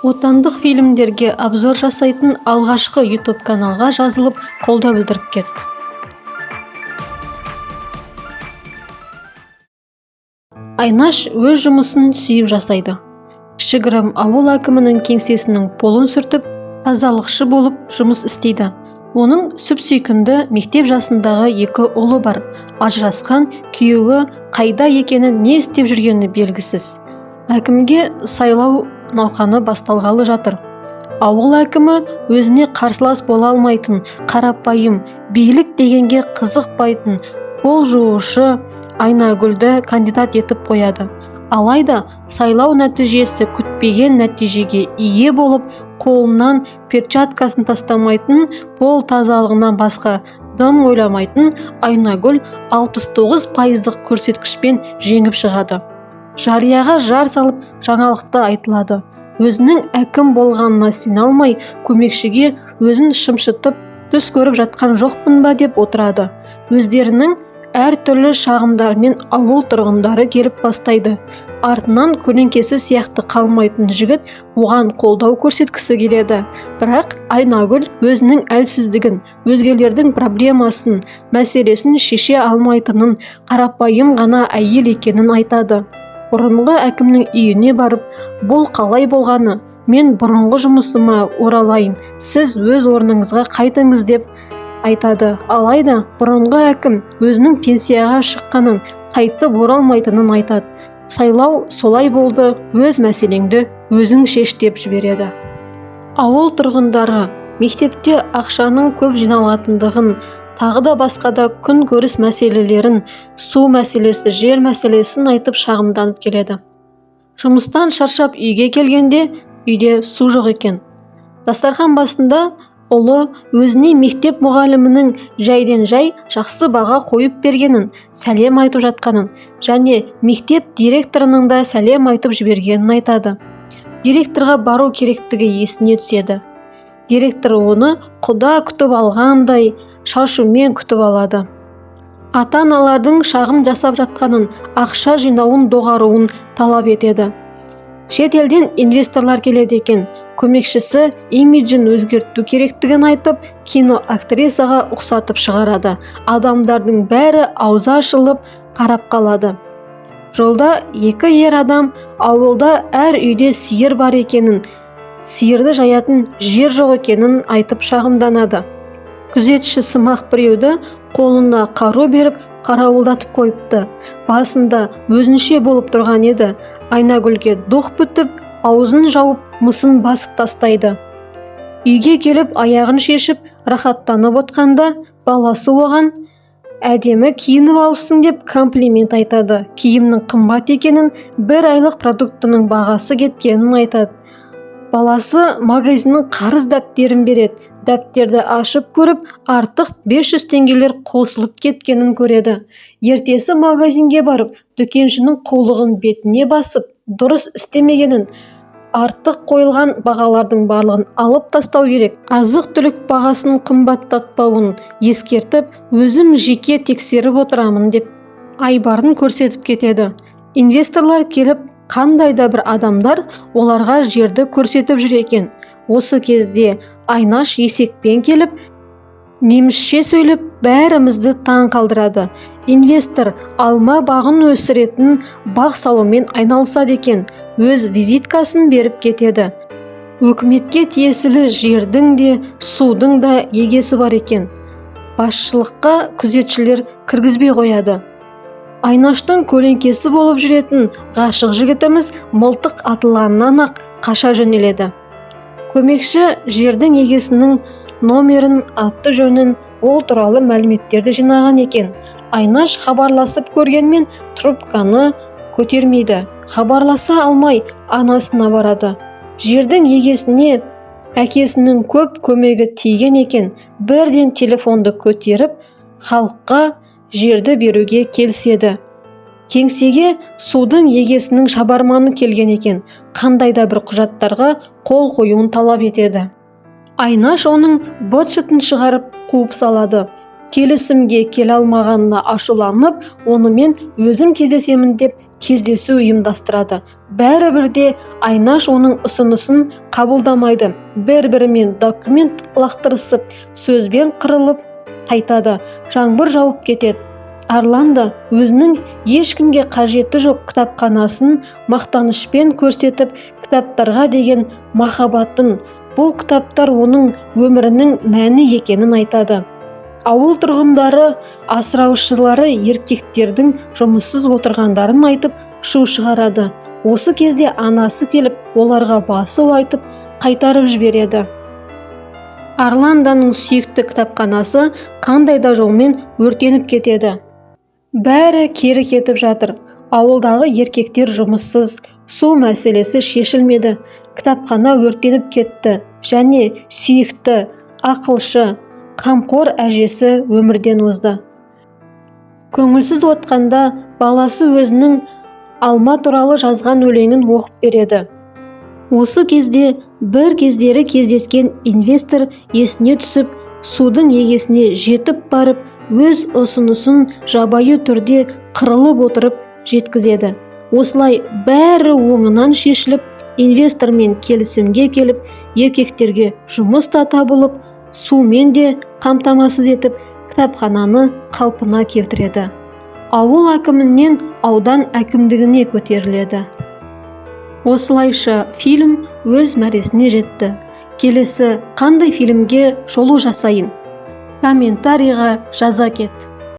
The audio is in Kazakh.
Отандық фильмдерге обзор жасайтын алғашқы YouTube каналға жазылып, қолдау білдіріп кетті. Айнаш өз жұмысын сүйіп жасайды. Кішігірім ауыл әкімінің кеңсесінің полын сүртіп, тазалықшы болып жұмыс істейді. Оның сүп-сүйкімді мектеп жасындағы 2 ұлы бар. Ажырасқан, күйеуі қайда екенін, не істеп жүргені белгісіз. Әкімге сайлау науқаны басталғалы жатыр. Ауыл әкімі өзіне қарсылас бола алмайтын, қарапайым, билік дегенге қызықпайтын пол жуушы Айнагүлді кандидат етіп қояды. Алайда сайлау нәтижесі күтпеген нәтижеге ие болып, қолынан перчаткасын тастамайтын, пол тазалығынан басқа дым ойламайтын Айнагүл 69% көрсеткішпен жеңіп шығады. Жарияға жар салып, жаңалықты айтылады. Өзінің әкім болғанына сене алмай, көмекшіге өзін шымшытып, түс көріп жатқан жоқпын ба деп отырады. Өздерінің әртүрлі шағымдармен ауыл тұрғындары келіп бастайды. Артынан көлеңкесі сияқты қалмайтын жігіт оған қолдау көрсеткісі келеді. Бірақ Айнагүл өзінің әлсіздігін, өзгелердің проблемасын, мәселесін шеше алмайтынын, қарапайым ғана әйел екенін айтады. Бұрынғы әкімнің үйіне барып, бұл қалай болғаны, мен бұрынғы жұмысыма оралайын, сіз өз орныңызға қайтыңыз деп айтады. Алайда бұрынғы әкім өзінің пенсияға шыққанын, қайтып оралмайтынын айтады. Сайлау солай болды, өз мәселеңді өзің шеш деп жібереді. Ауыл тұрғындары мектепте ақшаның көп жиналатындығын, тағы да басқа да күн көріс мәселелерін, су мәселесі, жер мәселесін айтып шағымданып келеді. Жұмыстан шаршап үйге келгенде, үйде су жоқ екен. Дастархан басында ұлы өзіне мектеп мұғалімінің жайден жай жақсы баға қойып бергенін, сәлем айтып жатқанын, және мектеп директорының да сәлем айтып жібергенін айтады. Директорға бару керектігі есіне түседі. Директор оны құда күтіп алғандай шашумен күтіп алады. Ата-аналардың шағым жасап жатқанын, ақша жинауын доғаруын талап етеді. Шет елден инвесторлар келеді екен. Көмекшісі имиджін өзгерту керектігін айтып, киноактрисаға ұқсатып шығарады. Адамдардың бәрі аузы ашылып қарап қалады. Жолда 2 ер адам ауылда әр үйде сиыр бар екенін, сиырды жаятын жер жоқ екенін айтып шағымданады. Күзетші сымақ біреуді қолына қару беріп қарауылдатып қойыпты. Басында өзінше болып тұрған еді. Айнагүлге доқ бітіп, аузын жауып, мысын басып тастайды. Үйге келіп, аяғын шешіп, рахаттанып отқанда, баласы оған әдемі киініп алыпсың деп комплимент айтады. Киімнің қымбат екенін, 1 айлық продуктының бағасы кеткенін айтады. Баласы магазиннің қарыз дәптерін береді. Дәптерді ашып көріп, артық 500 теңгелер қосылып кеткенін көреді. Ертесі магазинге барып, дүкеншінің қулығын бетіне басып, дұрыс істемегенін, артық қойылған бағалардың барлығын алып тастау керек. Азық-түлік бағасын қымбаттатпауын ескертіп, өзім жеке тексеріп отырамын деп айбарын көрсетіп кетеді. Инвесторлар келіп, қандай да бір адамдар оларға жерді көрсетіп жүр екен. Осы кезде Айнаш есекпен келіп, немісше сөйлеп, бәрімізді таң қалдырады. Инвестор алма бағын өсіретін бақ салумен айналысады екен. Өз визиткасын беріп кетеді. Өкіметке тиесілі жердің де, судың да егесі бар екен. Басшылыққа күзетшілер кіргізбей қояды. Айнаштың көлеңкесі болып жүретін ғашық жігітіміз мылтық атылғаннан ақ қаша жөнеледі. Көмекші жердің егесінің номерін, аты жөнін, ол туралы мәліметтерді жинаған екен. Айнаш хабарласып көргенмен трубканы көтермейді. Хабарласа алмай анасына барады. Жердің егесіне әкесінің көп көмегі тиген екен. Бірден телефонды көтеріп, халыққа жерді беруге келіседі. Кеңсеге судың егесінің шабарманы келген екен. Қандай да бір құжаттарға қол қоюын талап етеді. Айнаш оның быт-шытын шығарып қуып салады. Келісімге келе алмағанына ашуланып, онымен өзім кездесемін деп кездесу ұйымдастырады. Бәрібір де Айнаш оның ұсынысын қабылдамайды. Бір-бірімен документ лақтырысып, сөзбен қырылып қайтады. Жаңбыр жауып кетеді. Арлан өзінің ешкімге қажеті жоқ кітапханасын мақтанышпен көрсетіп, кітаптарға деген махаббатын, бұл кітаптар оның өмірінің мәні екенін айтады. Ауыл тұрғындары асыраушылары еркектердің жұмыссыз отырғандарын айтып шу шығарады. Осы кезде анасы келіп, оларға басу айтып қайтарып жібереді. Арланданың сүйікті кітапханасы қандай да жолмен өртеніп кетеді. Бәрі кері кетіп жатыр. Ауылдағы еркектер жұмыссыз, су мәселесі шешілмеді. Кітапхана өртеніп кетті және сүйікті, ақылшы, қамқор әжесі өмірден озды. Көңілсіз отқанда баласы өзінің алма туралы жазған өлеңін оқып береді. Осы кезде бір кездері кездескен инвестор есіне түсіп, судың егесіне жетіп барып, өз ұсынысын жабайы түрде қырылып отырып жеткізеді. Осылай бәрі оңынан шешіліп, инвестормен келісімге келіп, еркектерге жұмыс та табылып, сумен де қамтамасыз етіп, кітапхананы қалпына келтіреді. Ауыл әкімінен аудан әкімдігіне көтеріледі. Осылайша фильм өз мәресіне жетті. Келесі қандай фильмге шолу жасайын? Комментарийға жаза кет.